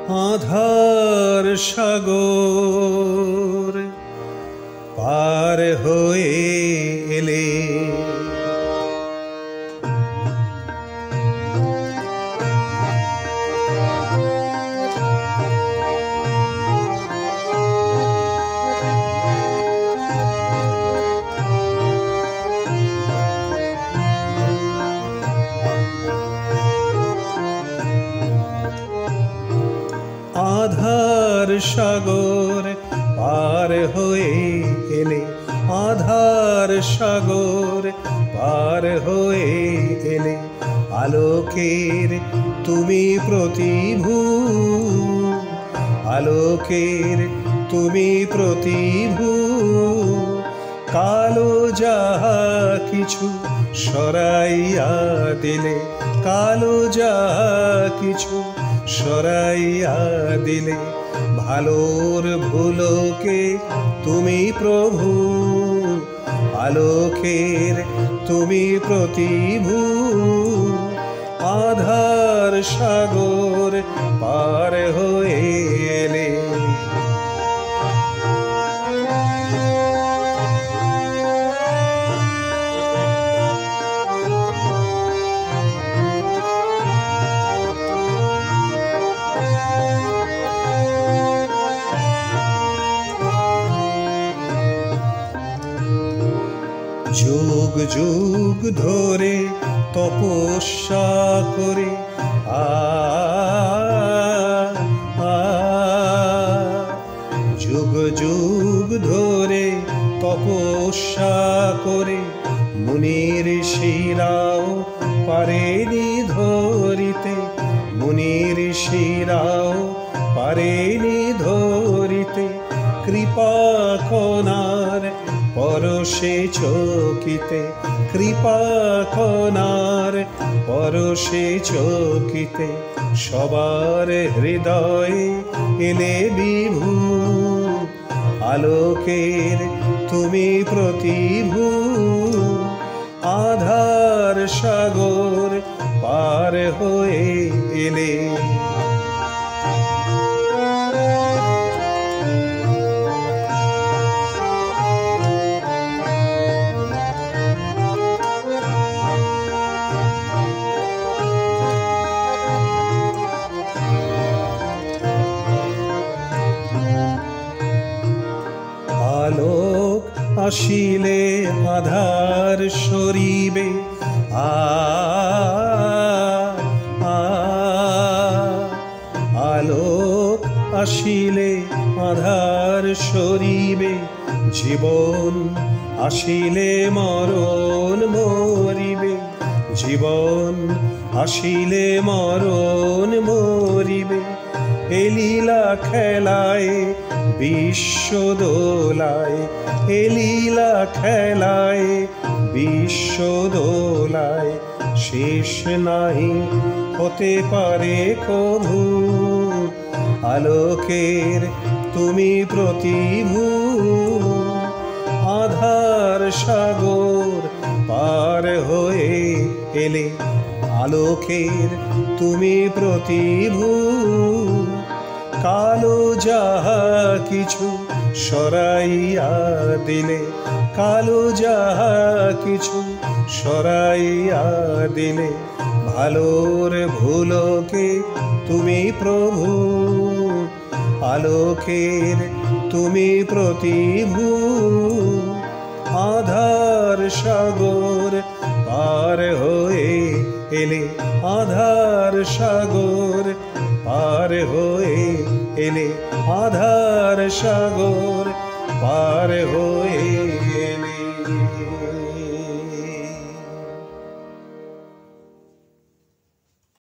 আধার সাগর পার হয়ে এলে, আধার সাগর পার হয়ে এলে, আধার সাগর পার হয়ে এলে, আলোকের তুমি প্রতিভূ, আলোকের তুমি প্রতিভূ, কালো যাহা কিছু সরাইয়া দিলে, কালো যাহা কিছু সরাইয়া দিলে, ভালোর ভুলোকে তুমি প্রভু, আলোকের তুমি প্রতিভূ, আধার সাগর পার হয়ে এলে। যুগ যুগ ধরে তপস্যা করে যুগ যুগ ধরে তপস্যা করে, মুনির শিরাও পারেনি ধরিতে, মুনির শিরাও পারেনি ধরিতে, কৃপা কণার পরশে চকিতে, কৃপা কণার পরশে চকিতে, সবার হৃদয়ে এলে বিভু, আলোকের তুমি প্রতিভূ, আধার সাগর পার হয়ে এলে। আলোক আসিলে আধার সরিবে, আলোক আসিলে আধার সরিবে, জীবন আসিলে মরণ মরিবে, জীবন আসিলে মরণ মরিবে, এ লীলা খেলায় বিশ্ব দোলায়, এ লীলা খেলায় বিশ্ব দোলায়, শেষ নাহি হতে পারে কভু, আলোকের তুমি প্রতিভূ, আধার সাগর পার হয়ে এলে, আলোকের তুমি প্রতিভূ, কালো যাহা কিছু সরাইয়া দিলে, কালো যাহা কিছু সরাইয়া দিলে, ভালোর ভুলোকে তুমি প্রভু, আলোকের তুমি প্রতিভূ, আধার সাগর পার হয়ে এলে, আধার সাগর পার হয়ে এলে, আধার সাগর পার হয়ে